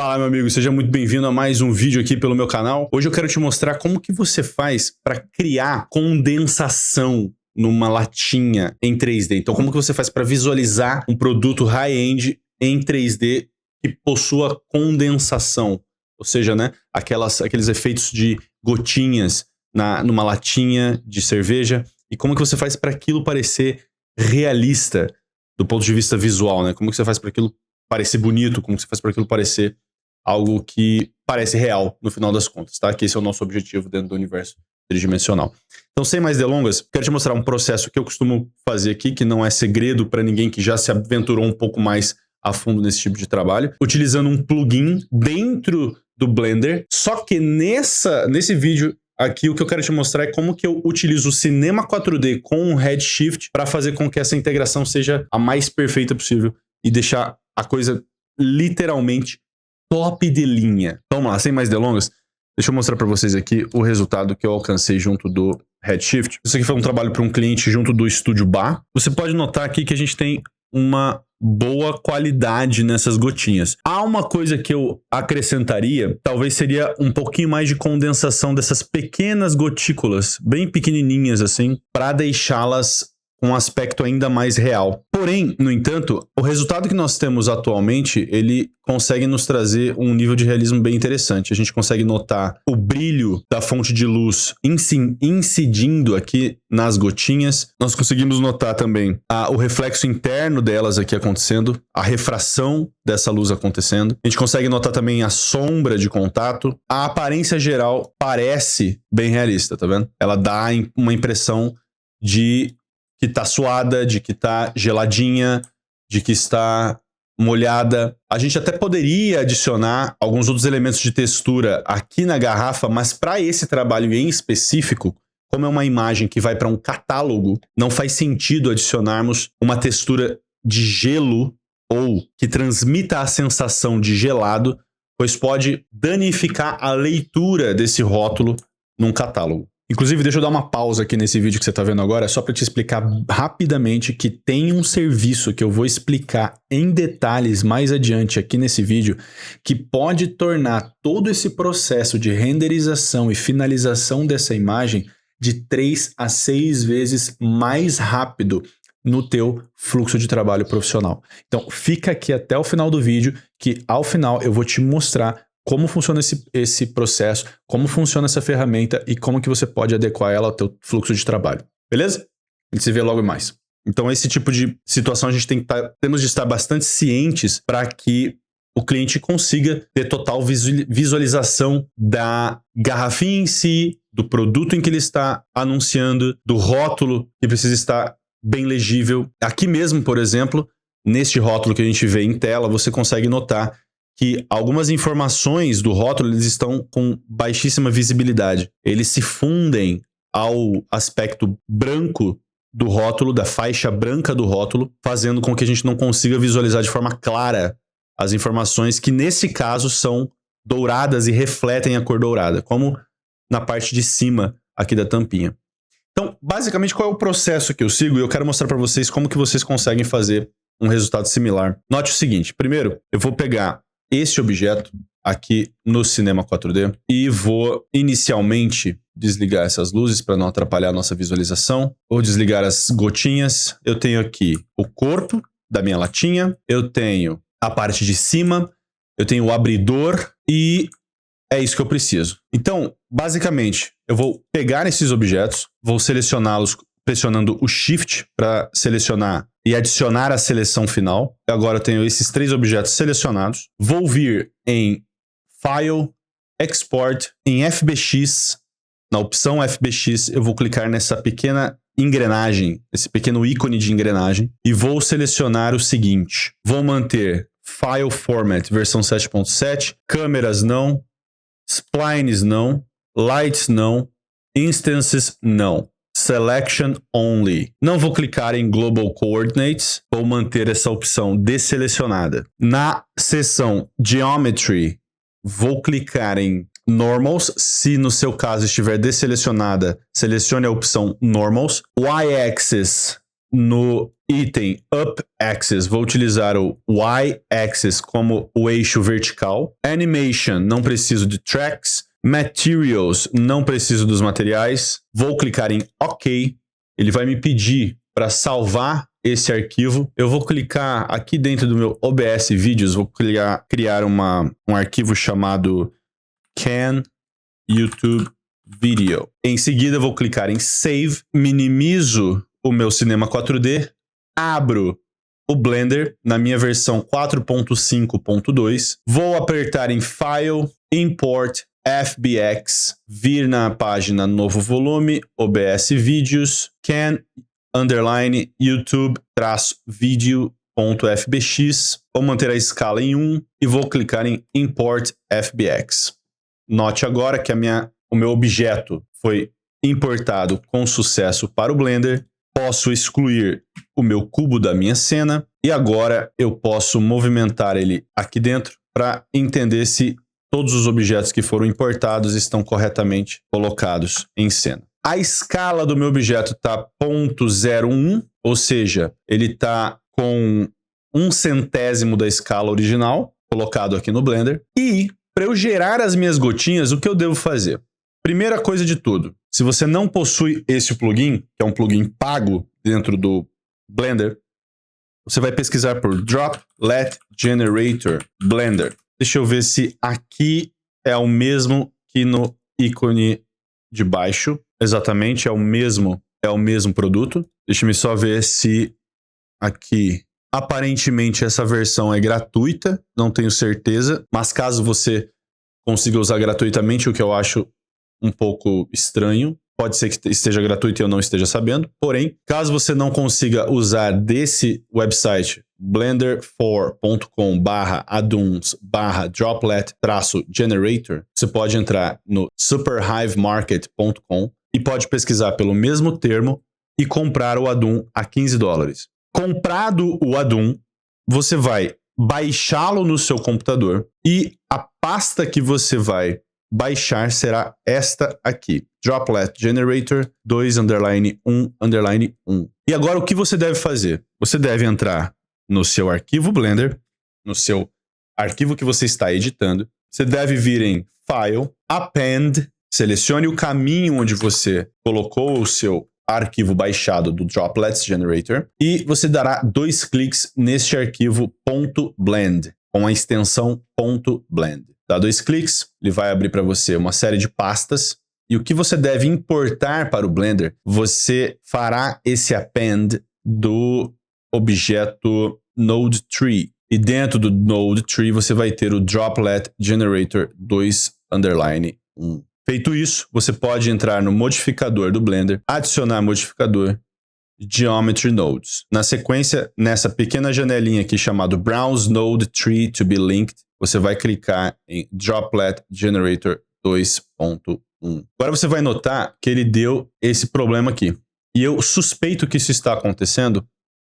Fala, meu amigo, seja muito bem-vindo a mais um vídeo aqui pelo meu canal. Hoje eu quero te mostrar como que você faz para criar condensação numa latinha em 3D. Então, como que você faz para visualizar um produto high-end em 3D que possua condensação, ou seja, né, aqueles efeitos de gotinhas numa latinha de cerveja, e como que você faz para aquilo parecer realista do ponto de vista visual, né? Como que você faz para aquilo parecer bonito, como que você faz para aquilo parecer algo que parece real no final das contas, tá? Que esse é o nosso objetivo dentro do universo tridimensional. Então, sem mais delongas, quero te mostrar um processo que eu costumo fazer aqui, que não é segredo para ninguém que já se aventurou um pouco mais a fundo nesse tipo de trabalho, utilizando um plugin dentro do Blender. Só que nesse vídeo aqui, o que eu quero te mostrar é como que eu utilizo o Cinema 4D com o Redshift para fazer com que essa integração seja a mais perfeita possível e deixar a coisa literalmente top de linha. Então, vamos lá, sem mais delongas, deixa eu mostrar para vocês aqui o resultado que eu alcancei junto do Redshift. Isso aqui foi um trabalho para um cliente junto do Estúdio Bar. Você pode notar aqui que a gente tem uma boa qualidade nessas gotinhas. Há uma coisa que eu acrescentaria, talvez seria um pouquinho mais de condensação dessas pequenas gotículas, bem pequenininhas assim, para deixá-las com um aspecto ainda mais real. Porém, no entanto, o resultado que nós temos atualmente, ele consegue nos trazer um nível de realismo bem interessante. A gente consegue notar o brilho da fonte de luz incidindo aqui nas gotinhas. Nós conseguimos notar também o reflexo interno delas aqui acontecendo, a refração dessa luz acontecendo. A gente consegue notar também a sombra de contato. A aparência geral parece bem realista, tá vendo? Ela dá uma impressão de que tá suada, de que tá geladinha, de que está molhada. A gente até poderia adicionar alguns outros elementos de textura aqui na garrafa, mas para esse trabalho em específico, como é uma imagem que vai para um catálogo, não faz sentido adicionarmos uma textura de gelo ou que transmita a sensação de gelado, pois pode danificar a leitura desse rótulo num catálogo. Inclusive, deixa eu dar uma pausa aqui nesse vídeo que você está vendo agora, só para te explicar rapidamente que tem um serviço que eu vou explicar em detalhes mais adiante aqui nesse vídeo, que pode tornar todo esse processo de renderização e finalização dessa imagem de 3 a 6 vezes mais rápido no teu fluxo de trabalho profissional. Então, fica aqui até o final do vídeo, que ao final eu vou te mostrar como funciona esse processo, como funciona essa ferramenta e como que você pode adequar ela ao teu fluxo de trabalho. Beleza? A gente se vê logo mais. Então, esse tipo de situação a gente temos de estar bastante cientes para que o cliente consiga ter total visualização da garrafinha em si, do produto em que ele está anunciando, do rótulo que precisa estar bem legível. Aqui mesmo, por exemplo, neste rótulo que a gente vê em tela, você consegue notar que algumas informações do rótulo eles estão com baixíssima visibilidade. Eles se fundem ao aspecto branco do rótulo, da faixa branca do rótulo, fazendo com que a gente não consiga visualizar de forma clara as informações que, nesse caso, são douradas e refletem a cor dourada, como na parte de cima aqui da tampinha. Então, basicamente, qual é o processo que eu sigo? E eu quero mostrar para vocês como que vocês conseguem fazer um resultado similar. Note o seguinte, primeiro, eu vou pegar este objeto aqui no Cinema 4D e vou inicialmente desligar essas luzes para não atrapalhar a nossa visualização. Vou desligar as gotinhas. Eu tenho aqui o corpo da minha latinha, eu tenho a parte de cima, eu tenho o abridor e é isso que eu preciso. Então, basicamente, eu vou pegar esses objetos, vou selecioná-los pressionando o Shift para selecionar e adicionar a seleção final. Agora eu tenho esses 3 objetos selecionados. Vou vir em File, Export, em FBX. Na opção FBX, eu vou clicar nessa pequena engrenagem, esse pequeno ícone de engrenagem, e vou selecionar o seguinte. Vou manter File Format versão 7.7, câmeras não, splines não, lights não, instances não. Selection Only. Não vou clicar em Global Coordinates, vou manter essa opção desselecionada. Na seção Geometry, vou clicar em Normals. Se no seu caso estiver desselecionada, selecione a opção Normals. Y-Axis no item Up Axis, vou utilizar o Y Axis como o eixo vertical. Animation, não preciso de Tracks. Materials, não preciso dos materiais. Vou clicar em OK. Ele vai me pedir para salvar esse arquivo. Eu vou clicar aqui dentro do meu OBS Vídeos, vou criar um arquivo chamado Can YouTube Video. Em seguida, vou clicar em Save, minimizo o meu Cinema 4D, abro o Blender na minha versão 4.5.2, vou apertar em File, Import, FBX, vir na página Novo Volume, OBS Vídeos, Can YouTube-video.fbx, vou manter a escala em 1 e vou clicar em Import FBX. Note agora que o meu objeto foi importado com sucesso para o Blender. Posso excluir o meu cubo da minha cena e agora eu posso movimentar ele aqui dentro para entender se todos os objetos que foram importados estão corretamente colocados em cena. A escala do meu objeto está 0.01, ou seja, ele está com 1/100º da escala original, colocado aqui no Blender. E para eu gerar as minhas gotinhas, o que eu devo fazer? Primeira coisa de tudo, se você não possui esse plugin, que é um plugin pago dentro do Blender, você vai pesquisar por Droplet Generator Blender. Deixa eu ver se aqui é o mesmo que no ícone de baixo. Exatamente, é o mesmo produto. Deixa-me só ver se aqui... Aparentemente essa versão é gratuita, não tenho certeza, mas caso você consiga usar gratuitamente, o que eu acho um pouco estranho, pode ser que esteja gratuito e eu não esteja sabendo, porém, caso você não consiga usar desse website, blender4.com/addons/droplet-generator, você pode entrar no superhivemarket.com e pode pesquisar pelo mesmo termo e comprar o addon a $15. Comprado o addon, você vai baixá-lo no seu computador e a pasta que você vai baixar será esta aqui, Droplet Generator 2_1_1. E agora o que você deve fazer? Você deve entrar no seu arquivo Blender, no seu arquivo que você está editando, você deve vir em File, Append, selecione o caminho onde você colocou o seu arquivo baixado do Droplet Generator e você dará 2 cliques neste arquivo .blend, com a extensão .blend. Dá 2 cliques, ele vai abrir para você uma série de pastas e o que você deve importar para o Blender, você fará esse append do objeto Node Tree. E dentro do Node Tree você vai ter o Droplet Generator 2_1. Feito isso, você pode entrar no modificador do Blender, adicionar modificador Geometry Nodes. Na sequência, nessa pequena janelinha aqui chamado Browse Node Tree to be Linked, você vai clicar em Droplet Generator 2.1. Agora você vai notar que ele deu esse problema aqui. E eu suspeito que isso está acontecendo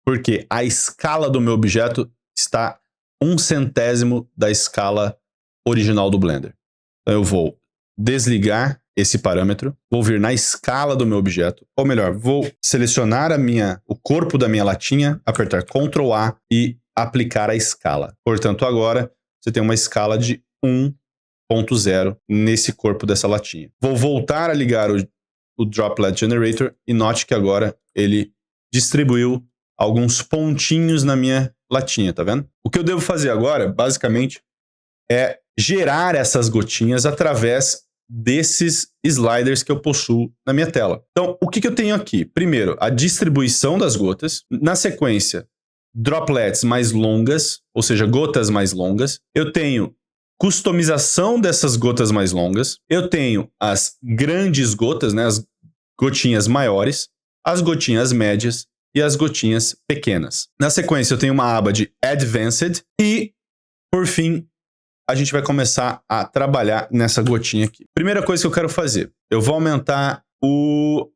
porque a escala do meu objeto está 1/100º da escala original do Blender. Então eu vou desligar esse parâmetro, vou vir na escala do meu objeto, ou melhor, vou selecionar o corpo da minha latinha, apertar Ctrl A e aplicar a escala. Portanto, agora você tem uma escala de 1.0 nesse corpo dessa latinha. Vou voltar a ligar o Droplet Generator e note que agora ele distribuiu alguns pontinhos na minha latinha, tá vendo? O que eu devo fazer agora, basicamente, é gerar essas gotinhas através desses sliders que eu possuo na minha tela. Então, o que eu tenho aqui? Primeiro, a distribuição das gotas. Na sequência, droplets mais longas, ou seja, gotas mais longas. Eu tenho customização dessas gotas mais longas. Eu tenho as grandes gotas, né, as gotinhas maiores, as gotinhas médias e as gotinhas pequenas. Na sequência, eu tenho uma aba de Advanced e, por fim, a gente vai começar a trabalhar nessa gotinha aqui. Primeira coisa que eu quero fazer, eu vou aumentar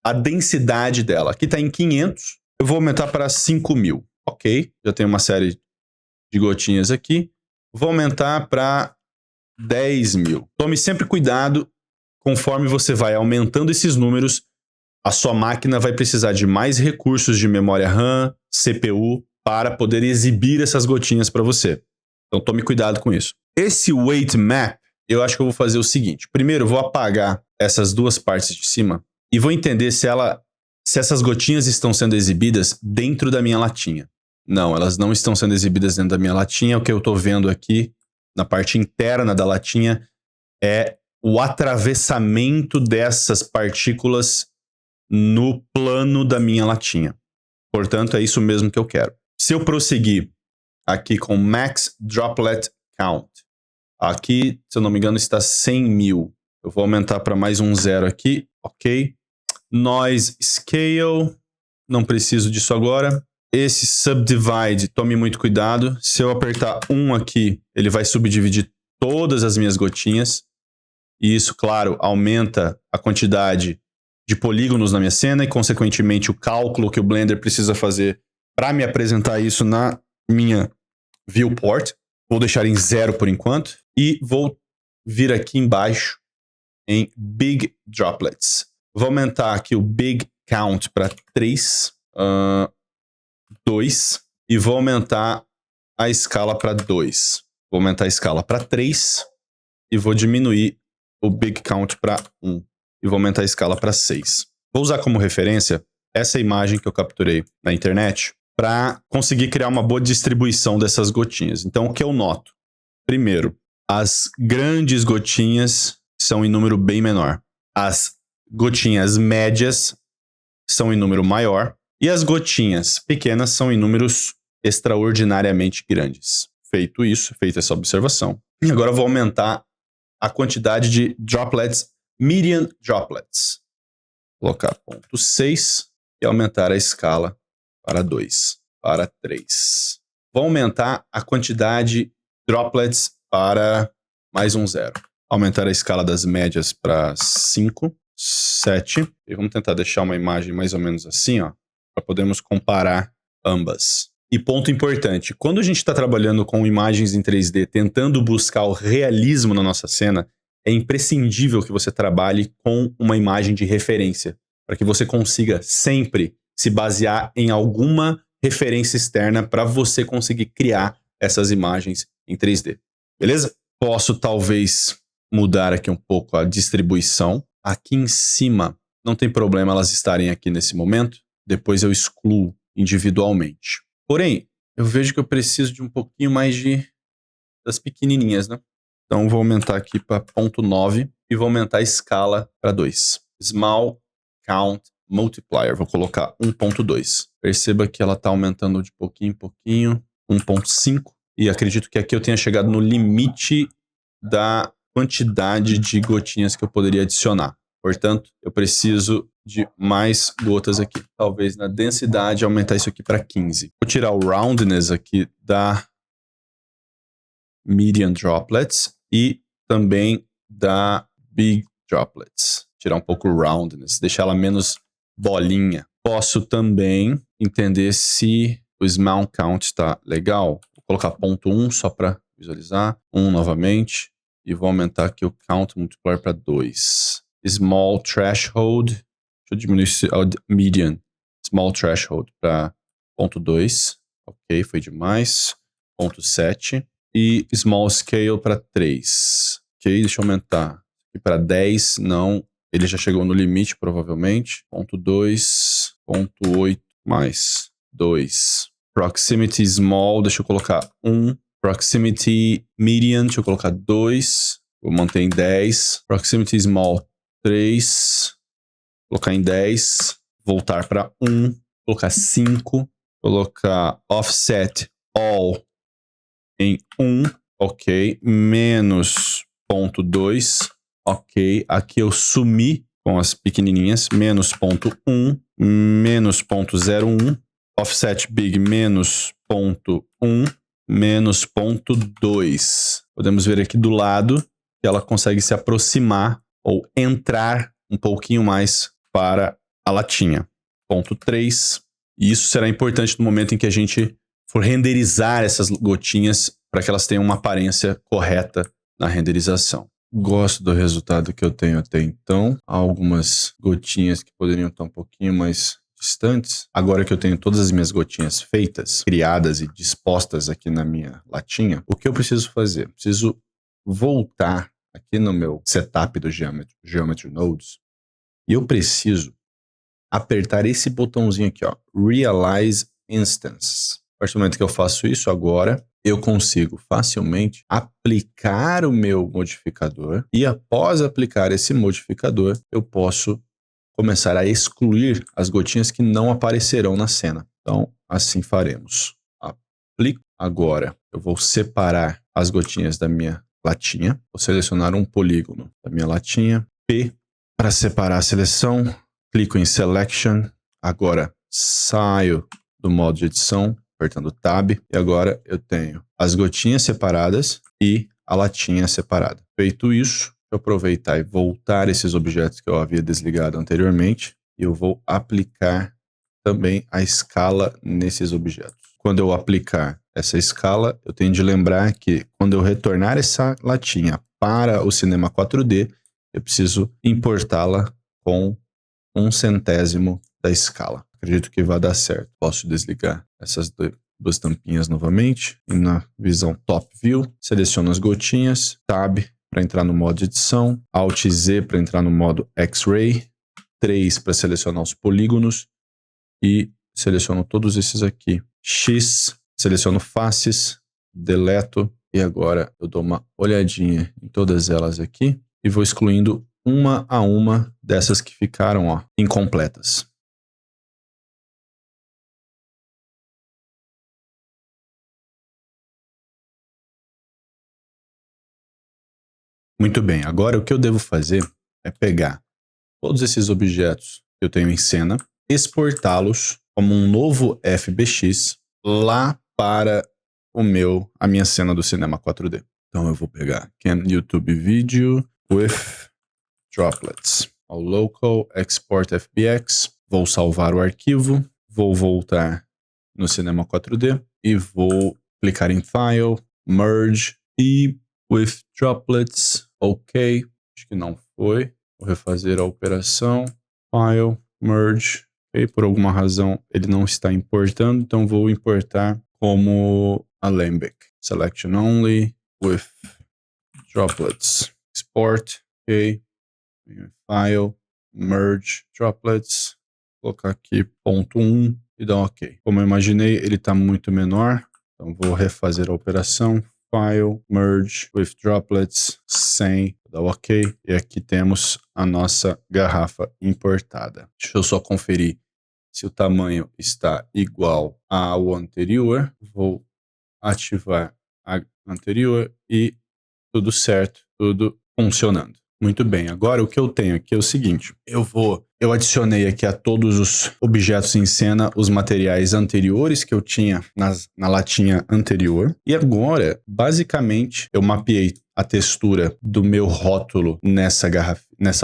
a densidade dela. Aqui está em 500, eu vou aumentar para 5.000. Ok, já tenho uma série de gotinhas aqui. Vou aumentar para 10.000. Tome sempre cuidado, conforme você vai aumentando esses números, a sua máquina vai precisar de mais recursos de memória RAM, CPU, para poder exibir essas gotinhas para você. Então tome cuidado com isso. Esse weight map, eu acho que eu vou fazer o seguinte. Primeiro, eu vou apagar essas duas partes de cima e vou entender se essas gotinhas estão sendo exibidas dentro da minha latinha. Não, elas não estão sendo exibidas dentro da minha latinha. O que eu estou vendo aqui, na parte interna da latinha, é o atravessamento dessas partículas no plano da minha latinha. Portanto, é isso mesmo que eu quero. Se eu prosseguir aqui com Max Droplet Count, aqui, se eu não me engano, está 100 mil. Eu vou aumentar para mais um 0 aqui, ok. Noise Scale, não preciso disso agora. Esse Subdivide, tome muito cuidado. Se eu apertar 1 aqui, ele vai subdividir todas as minhas gotinhas. E isso, claro, aumenta a quantidade de polígonos na minha cena e, consequentemente, o cálculo que o Blender precisa fazer para me apresentar isso na minha viewport. Vou deixar em 0 por enquanto. E vou vir aqui embaixo em Big Droplets. Vou aumentar aqui o Big Count para 3, 2. E vou aumentar a escala para 2. Vou aumentar a escala para 3. E vou diminuir o Big Count para 1. E vou aumentar a escala para 6. Vou usar como referência essa imagem que eu capturei na internet para conseguir criar uma boa distribuição dessas gotinhas. Então, o que eu noto? Primeiro, as grandes gotinhas são em número bem menor. As gotinhas médias são em número maior. E as gotinhas pequenas são em números extraordinariamente grandes. Feito isso, feita essa observação. E agora eu vou aumentar a quantidade de droplets, median droplets. Vou colocar 0.6 e aumentar a escala para 2, para 3. Vou aumentar a quantidade de droplets para mais um 0. Aumentar a escala das médias para 5, 7. E vamos tentar deixar uma imagem mais ou menos assim, ó, para podermos comparar ambas. E ponto importante, quando a gente está trabalhando com imagens em 3D, tentando buscar o realismo na nossa cena, é imprescindível que você trabalhe com uma imagem de referência, para que você consiga sempre se basear em alguma referência externa para você conseguir criar essas imagens em 3D. Beleza? Posso talvez mudar aqui um pouco a distribuição. Aqui em cima, não tem problema elas estarem aqui nesse momento. Depois eu excluo individualmente. Porém, eu vejo que eu preciso de um pouquinho mais das pequenininhas, né? Então vou aumentar aqui para 0.9 e vou aumentar a escala para 2. Small Count Multiplier. Vou colocar 1.2. Perceba que ela está aumentando de pouquinho em pouquinho. 1.5. E acredito que aqui eu tenha chegado no limite da quantidade de gotinhas que eu poderia adicionar. Portanto, eu preciso de mais gotas aqui. Talvez na densidade aumentar isso aqui para 15. Vou tirar o roundness aqui da medium droplets e também da big droplets. Tirar um pouco o roundness, deixar ela menos bolinha. Posso também entender se o small count está legal. Vou colocar 0.1 só para visualizar. 1 novamente. E vou aumentar aqui o count multiplier para 2. Small threshold. Deixa eu diminuir o median. Small threshold para 0.2. Ok, foi demais. 0.7. E small scale para 3. Ok, deixa eu aumentar. E para 10, não. Ele já chegou no limite, provavelmente. 0.2. 0.8 mais 2. Proximity small, deixa eu colocar 1. Proximity median, deixa eu colocar 2. Vou manter em 10. Proximity small, 3. Colocar em 10. Voltar para 1. Colocar 5. Colocar offset all em 1. Ok. Menos 0.2. Ok. Aqui eu sumi com as pequenininhas. Menos 0.1. Menos 0.01. Offset big menos 0.1. Menos 0.2. Podemos ver aqui do lado que ela consegue se aproximar ou entrar um pouquinho mais para a latinha. 0.3. E isso será importante no momento em que a gente for renderizar essas gotinhas para que elas tenham uma aparência correta na renderização. gosto do resultado que eu tenho até então. Há algumas gotinhas que poderiam estar um pouquinho mais distantes. Agora que eu tenho todas as minhas gotinhas feitas, criadas e dispostas aqui na minha latinha, o que eu preciso fazer? Preciso voltar aqui no meu setup do Geometry Nodes e eu preciso apertar esse botãozinho aqui, ó, Realize Instance. A partir do momento que eu faço isso agora, eu consigo facilmente aplicar o meu modificador e após aplicar esse modificador, eu posso começar a excluir as gotinhas que não aparecerão na cena. Então, assim faremos. Aplico. Agora, eu vou separar as gotinhas da minha latinha. Vou selecionar um polígono da minha latinha. P. Para separar a seleção, clico em Selection. Agora, saio do modo de edição, apertando Tab. E agora eu tenho as gotinhas separadas e a latinha separada. Feito isso, eu aproveitar e voltar esses objetos que eu havia desligado anteriormente e eu vou aplicar também a escala nesses objetos. Quando eu aplicar essa escala, eu tenho de lembrar que quando eu retornar essa latinha para o Cinema 4D, eu preciso importá-la com 1/100º da escala. Acredito que vai dar certo. Posso desligar essas duas tampinhas novamente e na visão Top View, seleciono as gotinhas, Tab para entrar no modo de edição, Alt Z para entrar no modo X-Ray, 3 para selecionar os polígonos e seleciono todos esses aqui. X, seleciono faces, deleto e agora eu dou uma olhadinha em todas elas aqui e vou excluindo uma a uma dessas que ficaram, ó, incompletas. Muito bem, agora o que eu devo fazer é pegar todos esses objetos que eu tenho em cena, exportá-los como um novo FBX lá para a minha cena do Cinema 4D. Então eu vou pegar Can YouTube Video with Droplets. Ao Local Export FBX, vou salvar o arquivo, vou voltar no Cinema 4D e vou clicar em File, Merge e with Droplets. Ok, acho que não foi. Vou refazer a operação. File, Merge. Ok, por alguma razão ele não está importando, então vou importar como Alembic. Selection only with Droplets. Export. Ok. File, Merge, Droplets. Vou colocar aqui .1 e dar um ok. Como eu imaginei, ele está muito menor. Então vou refazer a operação. File, Merge with Droplets, 100, dá OK. E aqui temos a nossa garrafa importada. Deixa eu só conferir se o tamanho está igual ao anterior. Vou ativar a anterior e tudo certo, tudo funcionando. Muito bem, agora o que eu tenho aqui é o seguinte, eu adicionei aqui a todos os objetos em cena os materiais anteriores que eu tinha na latinha anterior, e agora, basicamente, eu mapeei a textura do meu rótulo nessa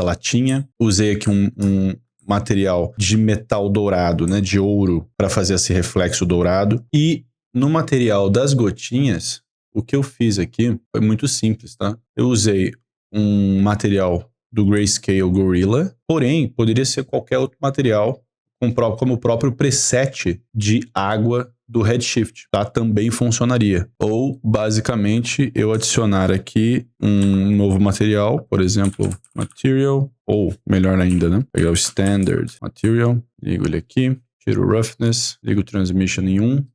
latinha, usei aqui um material de metal dourado, né, de ouro, para fazer esse reflexo dourado, e no material das gotinhas, o que eu fiz aqui foi muito simples, tá? Eu usei um material do Grayscale Gorilla, porém, poderia ser qualquer outro material como o próprio preset de água do Redshift, tá? Também funcionaria. Ou, basicamente, eu adicionar aqui um novo material, por exemplo, Material, ou melhor ainda, né? Pegar o Standard Material, ligo ele aqui, tiro o Roughness, ligo o Transmission em 1, vou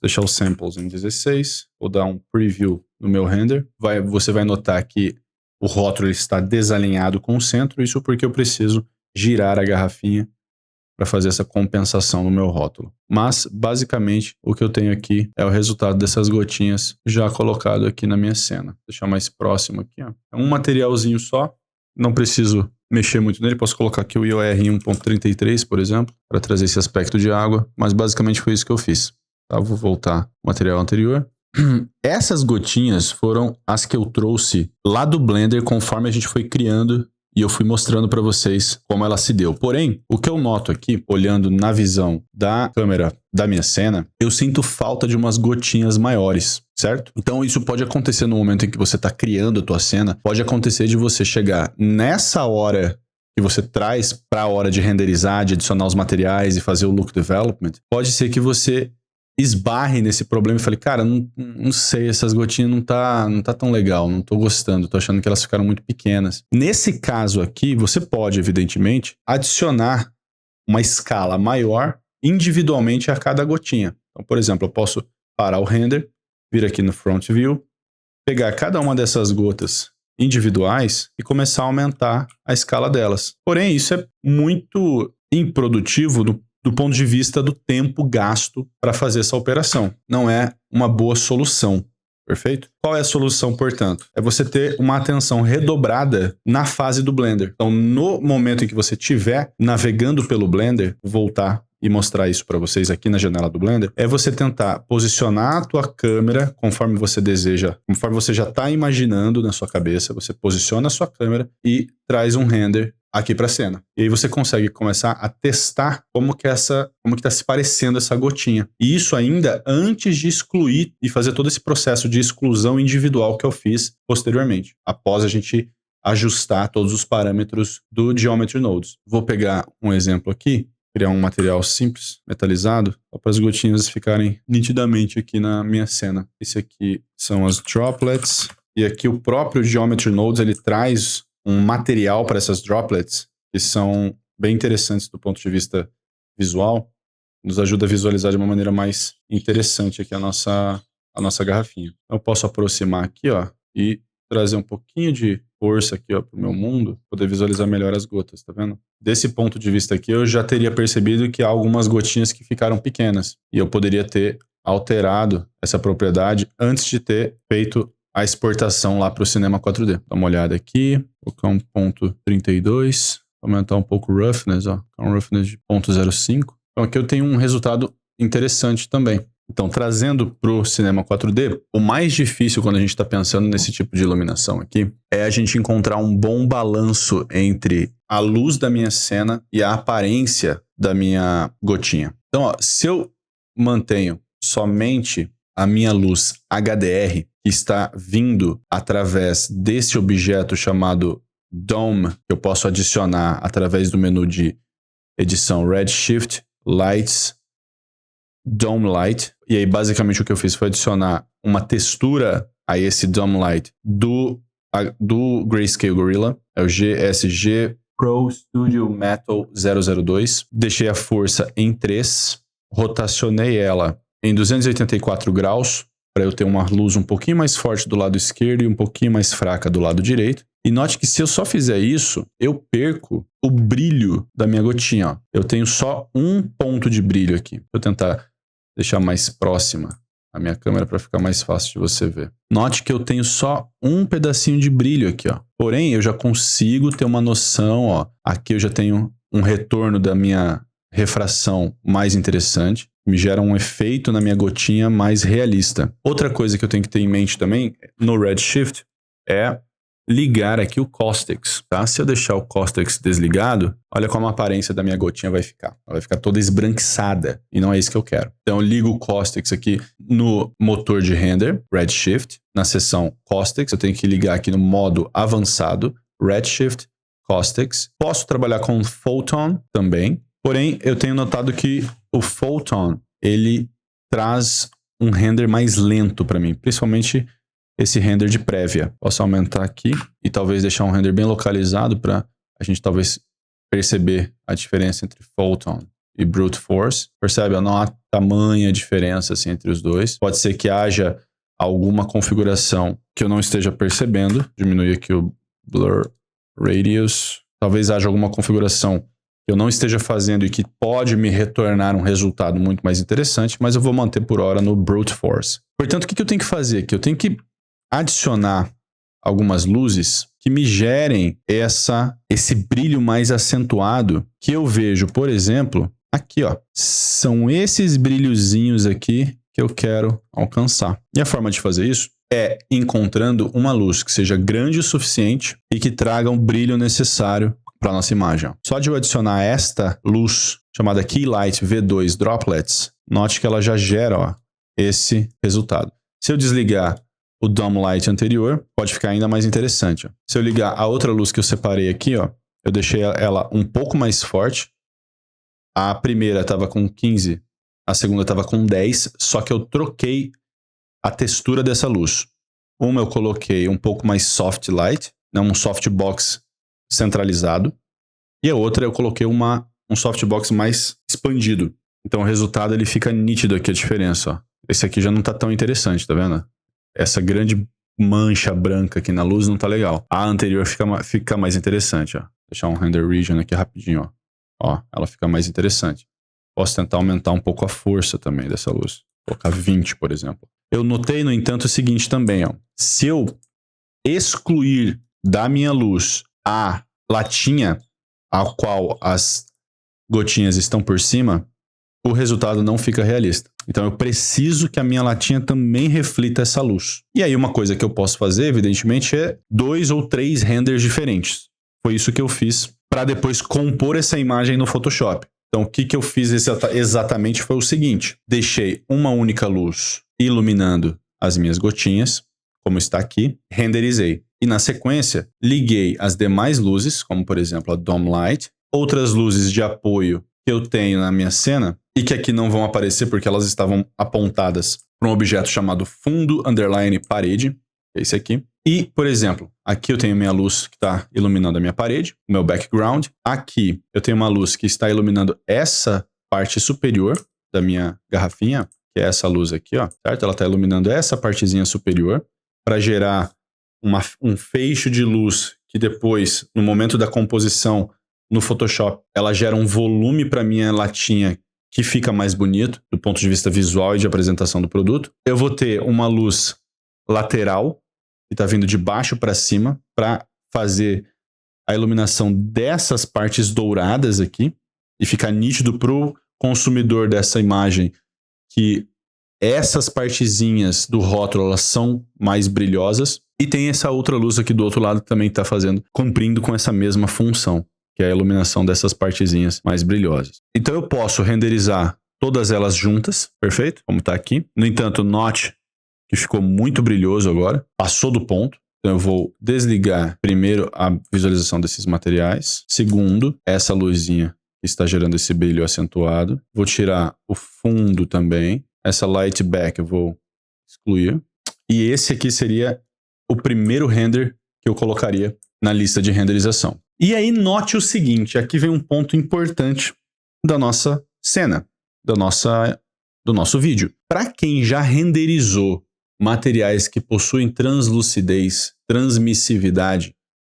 deixar os samples em 16, vou dar um preview no meu render. Você vai notar que o rótulo está desalinhado com o centro, isso porque eu preciso girar a garrafinha para fazer essa compensação no meu rótulo. Mas, basicamente, o que eu tenho aqui é o resultado dessas gotinhas já colocado aqui na minha cena. Vou deixar mais próximo aqui, ó. É um materialzinho só, não preciso mexer muito nele, posso colocar aqui o IOR em 1.33, por exemplo, para trazer esse aspecto de água, mas basicamente foi isso que eu fiz. Tá, vou voltar ao material anterior. Essas gotinhas foram as que eu trouxe lá do Blender conforme a gente foi criando e eu fui mostrando para vocês como ela se deu. Porém, o que eu noto aqui, olhando na visão da câmera da minha cena, eu sinto falta de umas gotinhas maiores, certo? Então isso pode acontecer no momento em que você está criando a tua cena, pode acontecer de você chegar nessa hora que você traz para a hora de renderizar, de adicionar os materiais e fazer o look development, pode ser que você esbarre nesse problema e fale, cara, não sei, essas gotinhas não tá tão legal, não tô gostando, tô achando que elas ficaram muito pequenas. Nesse caso aqui, você pode, evidentemente, adicionar uma escala maior individualmente a cada gotinha. Então, por exemplo, eu posso parar o render, vir aqui no Front View, pegar cada uma dessas gotas individuais e começar a aumentar a escala delas. Porém, isso é muito improdutivo do ponto de vista do tempo gasto para fazer essa operação. Não é uma boa solução, perfeito? Qual é a solução, portanto? É você ter uma atenção redobrada na fase do Blender. Então, no momento em que você estiver navegando pelo Blender, vou voltar e mostrar isso para vocês aqui na janela do Blender, é você tentar posicionar a tua câmera conforme você deseja, conforme você já está imaginando na sua cabeça, você posiciona a sua câmera e traz um render aqui para a cena. E aí você consegue começar a testar como que está se parecendo essa gotinha. E isso ainda antes de excluir e fazer todo esse processo de exclusão individual que eu fiz posteriormente, após a gente ajustar todos os parâmetros do Geometry Nodes. Vou pegar um exemplo aqui, criar um material simples, metalizado, só para as gotinhas ficarem nitidamente aqui na minha cena. Esse aqui são as droplets, e aqui o próprio Geometry Nodes, ele traz um material para essas droplets, que são bem interessantes do ponto de vista visual, nos ajuda a visualizar de uma maneira mais interessante aqui a nossa garrafinha. Eu posso aproximar aqui, ó, e trazer um pouquinho de força aqui, ó, pro meu mundo, poder visualizar melhor as gotas, tá vendo? Desse ponto de vista aqui, eu já teria percebido que há algumas gotinhas que ficaram pequenas, e eu poderia ter alterado essa propriedade antes de ter feito a exportação lá para o Cinema 4D. Dá uma olhada aqui, colocar um ponto 32, aumentar um pouco o roughness, ó, um roughness de 0.05. Então aqui eu tenho um resultado interessante também. Então, trazendo para o Cinema 4D, o mais difícil quando a gente está pensando nesse tipo de iluminação aqui é a gente encontrar um bom balanço entre a luz da minha cena e a aparência da minha gotinha. Então, ó, se eu mantenho somente a minha luz HDR, que está vindo através desse objeto chamado Dome, que eu posso adicionar através do menu de edição Redshift, Lights, Dome Light, e aí basicamente o que eu fiz foi adicionar uma textura a esse Dome Light do Grayscale Gorilla, é o GSG Pro Studio Metal 002, deixei a força em 3, rotacionei ela em 284 graus, para eu ter uma luz um pouquinho mais forte do lado esquerdo e um pouquinho mais fraca do lado direito. E note que se eu só fizer isso, eu perco o brilho da minha gotinha, ó. Eu tenho só um ponto de brilho aqui. Vou tentar deixar mais próxima a minha câmera para ficar mais fácil de você ver. Note que eu tenho só um pedacinho de brilho aqui, ó. Porém, eu já consigo ter uma noção, ó. Aqui eu já tenho um retorno da minha refração mais interessante. Me gera um efeito na minha gotinha mais realista. Outra coisa que eu tenho que ter em mente também, no Redshift, é ligar aqui o Caustics, tá? Se eu deixar o Caustics desligado, olha como a aparência da minha gotinha vai ficar. Ela vai ficar toda esbranquiçada, e não é isso que eu quero. Então eu ligo o Caustics aqui no motor de render, Redshift, na seção Caustics, eu tenho que ligar aqui no modo avançado, Redshift, Caustics. Posso trabalhar com Photon também, porém eu tenho notado que o Photon, ele traz um render mais lento para mim, principalmente esse render de prévia. Posso aumentar aqui e talvez deixar um render bem localizado para a gente talvez perceber a diferença entre Photon e Brute Force. Percebe? Não há tamanha diferença assim, entre os dois. Pode ser que haja alguma configuração que eu não esteja percebendo. Diminuir aqui o Blur Radius. Talvez haja alguma configuração que eu não esteja fazendo e que pode me retornar um resultado muito mais interessante, mas eu vou manter por hora no Brute Force. Portanto, o que eu tenho que fazer aqui? Eu tenho que adicionar algumas luzes que me gerem esse brilho mais acentuado que eu vejo, por exemplo, aqui, ó. São esses brilhozinhos aqui que eu quero alcançar. E a forma de fazer isso é encontrando uma luz que seja grande o suficiente e que traga um brilho necessário para nossa imagem. Só de eu adicionar esta luz, chamada Key Light V2 Droplets, note que ela já gera esse resultado. Se eu desligar o Dome Light anterior, pode ficar ainda mais interessante. Se eu ligar a outra luz que eu separei aqui, eu deixei ela um pouco mais forte. A primeira estava com 15, a segunda estava com 10, só que eu troquei a textura dessa luz. Uma eu coloquei um pouco mais soft light, um softbox centralizado, e a outra eu coloquei um softbox mais expandido. Então o resultado ele fica nítido aqui, a diferença. Esse aqui já não está tão interessante, tá vendo? Essa grande mancha branca aqui na luz não tá legal. A anterior fica mais interessante, ó. Vou deixar um render region aqui rapidinho, ó. Ela fica mais interessante. Posso tentar aumentar um pouco a força também dessa luz. Vou colocar 20, por exemplo. Eu notei, no entanto, o seguinte também, ó. Se eu excluir da minha luz a latinha a qual as gotinhas estão por cima, o resultado não fica realista. Então eu preciso que a minha latinha também reflita essa luz. E aí uma coisa que eu posso fazer, evidentemente, é 2 ou 3 renders diferentes. Foi isso que eu fiz para depois compor essa imagem no Photoshop. Então o que eu fiz exatamente foi o seguinte. Deixei uma única luz iluminando as minhas gotinhas, como está aqui, renderizei. E na sequência, liguei as demais luzes, como por exemplo a Dome Light, outras luzes de apoio que eu tenho na minha cena, e que aqui não vão aparecer porque elas estavam apontadas para um objeto chamado fundo underline parede, que é esse aqui. E, por exemplo, aqui eu tenho minha luz que está iluminando a minha parede, o meu background. Aqui eu tenho uma luz que está iluminando essa parte superior da minha garrafinha, que é essa luz aqui, ó, certo? Ela está iluminando essa partezinha superior para gerar um feixe de luz que depois, no momento da composição no Photoshop, ela gera um volume para minha latinha que fica mais bonito do ponto de vista visual e de apresentação do produto. Eu vou ter uma luz lateral que está vindo de baixo para cima para fazer a iluminação dessas partes douradas aqui e ficar nítido para o consumidor dessa imagem que essas partezinhas do rótulo elas são mais brilhosas. E tem essa outra luz aqui do outro lado que também está cumprindo com essa mesma função, que é a iluminação dessas partezinhas mais brilhosas. Então eu posso renderizar todas elas juntas, perfeito? Como está aqui. No entanto, note que ficou muito brilhoso agora, passou do ponto. Então eu vou desligar primeiro a visualização desses materiais. Segundo, essa luzinha que está gerando esse brilho acentuado. Vou tirar o fundo também. Essa light back eu vou excluir. E esse aqui seria o primeiro render que eu colocaria na lista de renderização. E aí note o seguinte, aqui vem um ponto importante da nossa cena, do nosso vídeo. Para quem já renderizou materiais que possuem translucidez, transmissividade,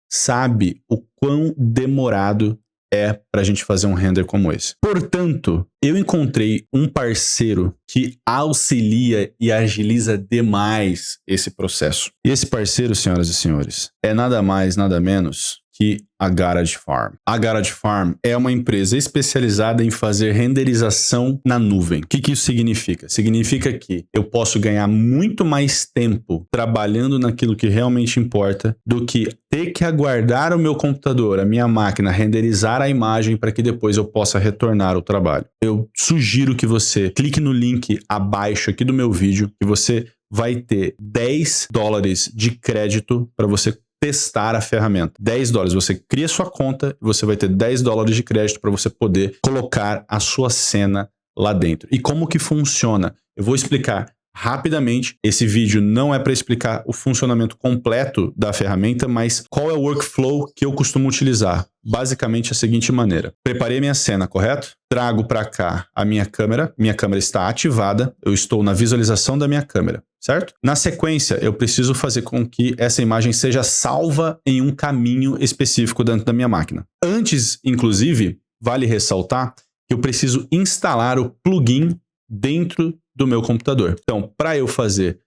sabe o quão demorado é para a gente fazer um render como esse. Portanto, eu encontrei um parceiro que auxilia e agiliza demais esse processo. E esse parceiro, senhoras e senhores, é nada mais, nada menos que a Garage Farm. A Garage Farm é uma empresa especializada em fazer renderização na nuvem. O que isso significa? Significa que eu posso ganhar muito mais tempo trabalhando naquilo que realmente importa do que ter que aguardar o meu computador, a minha máquina, renderizar a imagem para que depois eu possa retornar o trabalho. Eu sugiro que você clique no link abaixo aqui do meu vídeo, que você vai ter $10 de crédito para você testar a ferramenta. $10. Você cria sua conta e você vai ter $10 de crédito para você poder colocar a sua cena lá dentro. E como que funciona? Eu vou explicar rapidamente. Esse vídeo não é para explicar o funcionamento completo da ferramenta, mas qual é o workflow que eu costumo utilizar. Basicamente a seguinte maneira. Preparei minha cena, correto? Trago para cá a minha câmera está ativada, eu estou na visualização da minha câmera, certo? Na sequência, eu preciso fazer com que essa imagem seja salva em um caminho específico dentro da minha máquina. Antes, inclusive, vale ressaltar que eu preciso instalar o plugin dentro do meu computador. Então, para eu fazer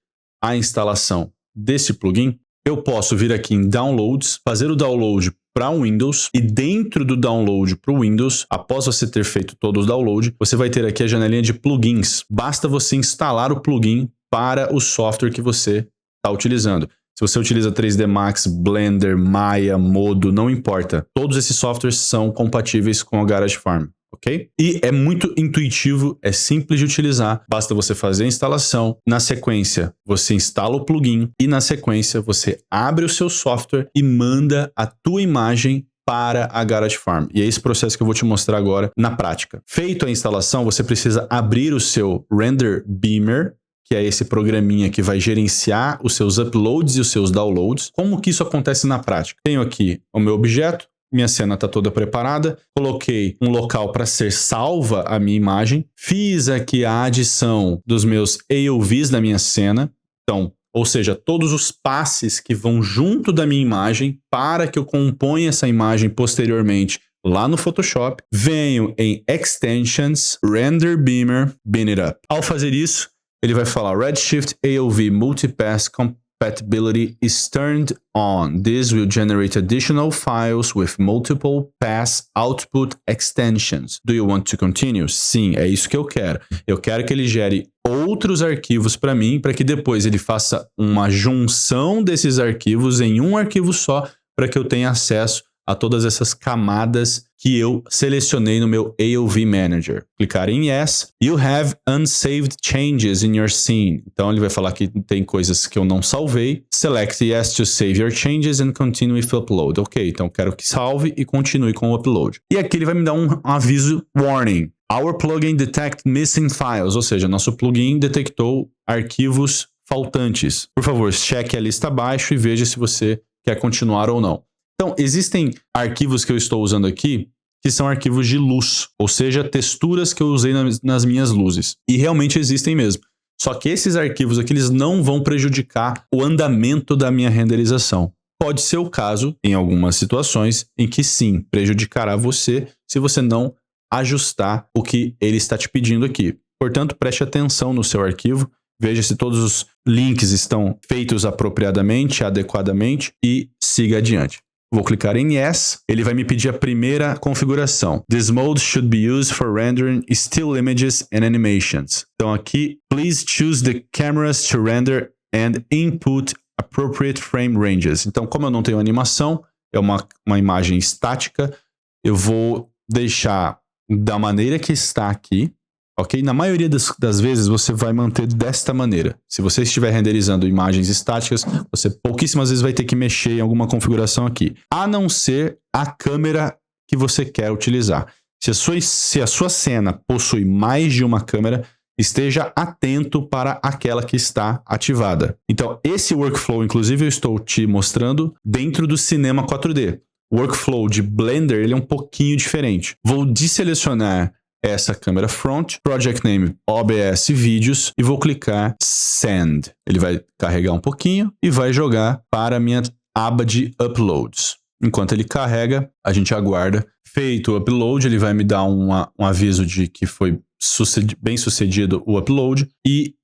a instalação desse plugin, eu posso vir aqui em Downloads, fazer o download para o Windows e dentro do download para o Windows, após você ter feito todo o download, você vai ter aqui a janelinha de plugins. Basta você instalar o plugin para o software que você está utilizando. Se você utiliza 3D Max, Blender, Maya, Modo, não importa. Todos esses softwares são compatíveis com o GarageFarm, ok? E é muito intuitivo, é simples de utilizar. Basta você fazer a instalação. Na sequência, você instala o plugin. E na sequência, você abre o seu software e manda a tua imagem para a GarageFarm. E é esse processo que eu vou te mostrar agora na prática. Feito a instalação, você precisa abrir o seu Render Beamer, que é esse programinha que vai gerenciar os seus uploads e os seus downloads. Como que isso acontece na prática? Tenho aqui o meu objeto, minha cena está toda preparada, coloquei um local para ser salva a minha imagem, fiz aqui a adição dos meus AOVs da minha cena, então, ou seja, todos os passes que vão junto da minha imagem para que eu componha essa imagem posteriormente lá no Photoshop. Venho em Extensions, Render Beamer, Beam It Up. Ao fazer isso, ele vai falar Redshift AOV Multipass Compatibility is turned on. This will generate additional files with multiple pass output extensions. Do you want to continue? Sim, é isso que eu quero. Eu quero que ele gere outros arquivos para mim, para que depois ele faça uma junção desses arquivos em um arquivo só, para que eu tenha acesso a todas essas camadas que eu selecionei no meu AOV Manager. Clicar em Yes. You have unsaved changes in your scene. Então ele vai falar que tem coisas que eu não salvei. Select Yes to save your changes and continue with upload. Ok, então quero que salve e continue com o upload. E aqui ele vai me dar um aviso Warning. Our plugin detect missing files. Ou seja, nosso plugin detectou arquivos faltantes. Por favor, cheque a lista abaixo e veja se você quer continuar ou não. Então, existem arquivos que eu estou usando aqui que são arquivos de luz, ou seja, texturas que eu usei nas minhas luzes. E realmente existem mesmo. Só que esses arquivos aqui, eles não vão prejudicar o andamento da minha renderização. Pode ser o caso, em algumas situações, em que sim, prejudicará você se você não ajustar o que ele está te pedindo aqui. Portanto, preste atenção no seu arquivo, veja se todos os links estão feitos apropriadamente, adequadamente e siga adiante. Vou clicar em Yes, ele vai me pedir a primeira configuração. This mode should be used for rendering still images and animations. Então aqui, please choose the cameras to render and input appropriate frame ranges. Então, como eu não tenho animação, é uma imagem estática, eu vou deixar da maneira que está aqui, ok? Na maioria das vezes você vai manter desta maneira. Se você estiver renderizando imagens estáticas, você pouquíssimas vezes vai ter que mexer em alguma configuração aqui. A não ser a câmera que você quer utilizar. Se a sua cena possui mais de uma câmera, esteja atento para aquela que está ativada. Então, esse workflow, inclusive, eu estou te mostrando dentro do Cinema 4D. O workflow de Blender, ele é um pouquinho diferente. Vou desselecionar essa câmera front, project name OBS Vídeos e vou clicar Send. Ele vai carregar um pouquinho e vai jogar para a minha aba de Uploads. Enquanto ele carrega, a gente aguarda. Feito o upload, ele vai me dar um aviso de que foi bem sucedido o upload e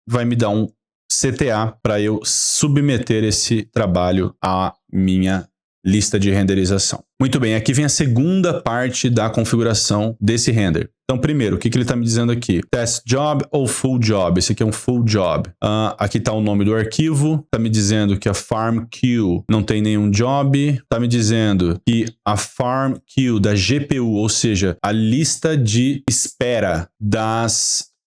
vai me dar um CTA para eu submeter esse trabalho à minha lista de renderização. Muito bem, aqui vem a segunda parte da configuração desse render. Então, primeiro, o que ele está me dizendo aqui? Test job ou full job? Esse aqui é um full job. Aqui está o nome do arquivo. Está me dizendo que a farm queue não tem nenhum job. Está me dizendo que a farm queue da GPU, ou seja, a lista de espera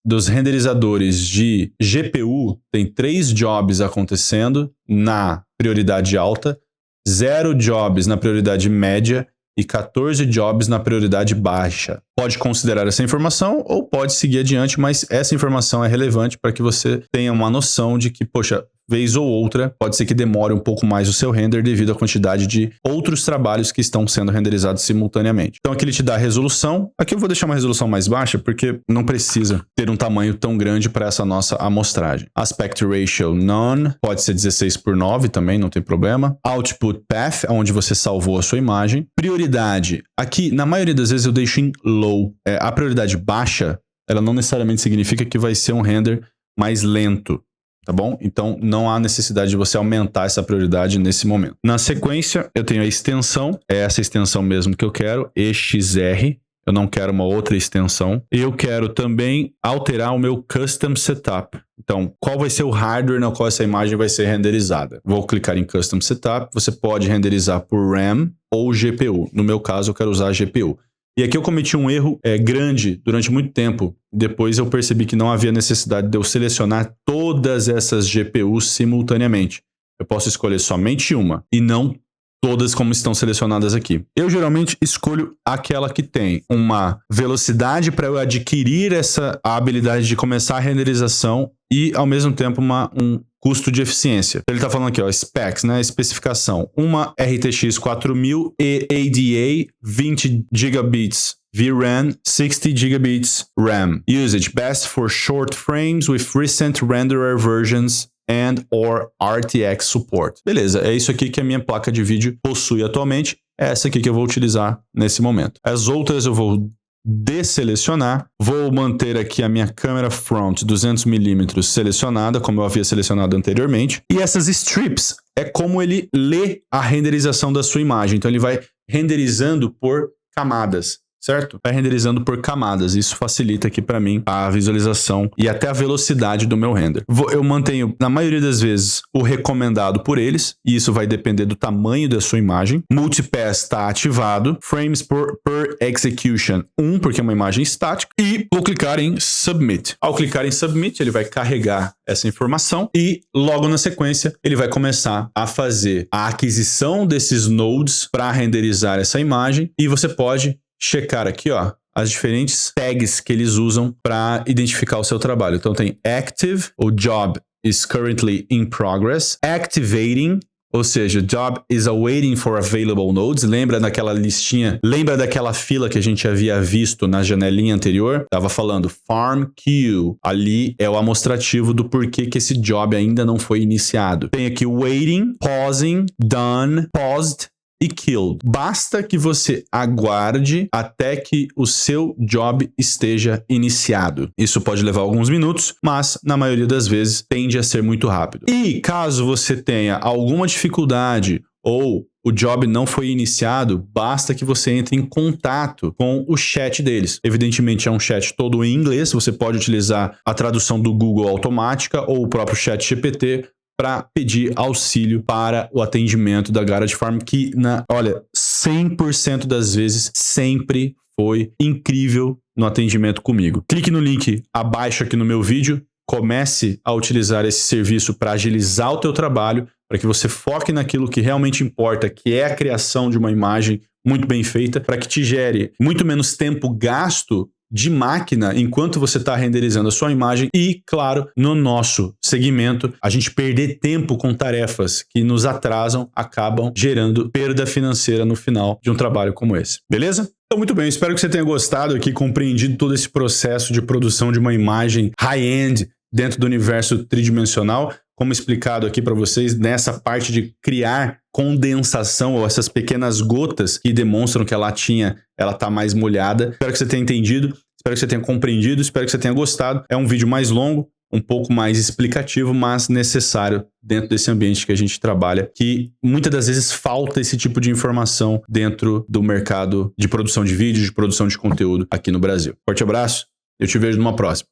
dos renderizadores de GPU, tem 3 jobs acontecendo na prioridade alta, 0 jobs na prioridade média e 14 jobs na prioridade baixa. Pode considerar essa informação ou pode seguir adiante, mas essa informação é relevante para que você tenha uma noção de que, poxa, vez ou outra, pode ser que demore um pouco mais o seu render devido à quantidade de outros trabalhos que estão sendo renderizados simultaneamente. Então aqui ele te dá a resolução. Aqui eu vou deixar uma resolução mais baixa porque não precisa ter um tamanho tão grande para essa nossa amostragem. Aspect Ratio None, pode ser 16:9 também, não tem problema. Output Path, onde você salvou a sua imagem. Prioridade, aqui na maioria das vezes eu deixo em Low. A prioridade baixa, ela não necessariamente significa que vai ser um render mais lento. Tá bom? Então, não há necessidade de você aumentar essa prioridade nesse momento. Na sequência, eu tenho a extensão. É essa extensão mesmo que eu quero, EXR. Eu não quero uma outra extensão. E eu quero também alterar o meu Custom Setup. Então, qual vai ser o hardware no qual essa imagem vai ser renderizada? Vou clicar em Custom Setup. Você pode renderizar por RAM ou GPU. No meu caso, eu quero usar a GPU. E aqui eu cometi um erro grande durante muito tempo. Depois eu percebi que não havia necessidade de eu selecionar todas essas GPUs simultaneamente. Eu posso escolher somente uma e não todas como estão selecionadas aqui. Eu geralmente escolho aquela que tem uma velocidade para eu adquirir a habilidade de começar a renderização e, ao mesmo tempo, um custo de eficiência. Ele está falando aqui, ó, specs, né? Especificação. Uma RTX 4000 EADA 20 GB VRAM, 60 GB RAM. Usage best for short frames with recent renderer versions and or RTX support. Beleza, é isso aqui que a minha placa de vídeo possui atualmente. É essa aqui que eu vou utilizar nesse momento. As outras eu vou desselecionar. Vou manter aqui a minha câmera front 200mm selecionada, como eu havia selecionado anteriormente. E essas strips é como ele lê a renderização da sua imagem. Então ele vai renderizando por camadas. Certo? Vai renderizando por camadas. Isso facilita aqui para mim a visualização e até a velocidade do meu render. Eu mantenho, na maioria das vezes, o recomendado por eles, e isso vai depender do tamanho da sua imagem. Multipass está ativado. Frames per execution 1, porque é uma imagem estática. E vou clicar em Submit. Ao clicar em Submit, ele vai carregar essa informação e logo na sequência ele vai começar a fazer a aquisição desses nodes para renderizar essa imagem e você pode checar aqui, ó, as diferentes tags que eles usam para identificar o seu trabalho. Então tem Active, o Job is currently in progress. Activating, ou seja, Job is awaiting for available nodes. Lembra daquela listinha? Lembra daquela fila que a gente havia visto na janelinha anterior? Tava falando Farm Queue. Ali é o amostrativo do porquê que esse job ainda não foi iniciado. Tem aqui Waiting, Pausing, Done, Paused e killed. Basta que você aguarde até que o seu job esteja iniciado. Isso pode levar alguns minutos, mas na maioria das vezes tende a ser muito rápido. E caso você tenha alguma dificuldade ou o job não foi iniciado, basta que você entre em contato com o chat deles. Evidentemente é um chat todo em inglês, você pode utilizar a tradução do Google automática ou o próprio chat GPT para pedir auxílio para o atendimento da Garage Farm, que, olha, 100% das vezes sempre foi incrível no atendimento comigo. Clique no link abaixo aqui no meu vídeo, comece a utilizar esse serviço para agilizar o teu trabalho, para que você foque naquilo que realmente importa, que é a criação de uma imagem muito bem feita, para que te gere muito menos tempo gasto de máquina enquanto você está renderizando a sua imagem e, claro, no nosso segmento, a gente perder tempo com tarefas que nos atrasam acabam gerando perda financeira no final de um trabalho como esse. Beleza? Então, muito bem, espero que você tenha gostado aqui, compreendido todo esse processo de produção de uma imagem high-end dentro do universo tridimensional, como explicado aqui para vocês, nessa parte de criar condensação ou essas pequenas gotas que demonstram que a latinha está mais molhada. Espero que você tenha entendido, espero que você tenha compreendido, espero que você tenha gostado. É um vídeo mais longo, um pouco mais explicativo, mas necessário dentro desse ambiente que a gente trabalha, que muitas das vezes falta esse tipo de informação dentro do mercado de produção de vídeo, de produção de conteúdo aqui no Brasil. Forte abraço, eu te vejo numa próxima.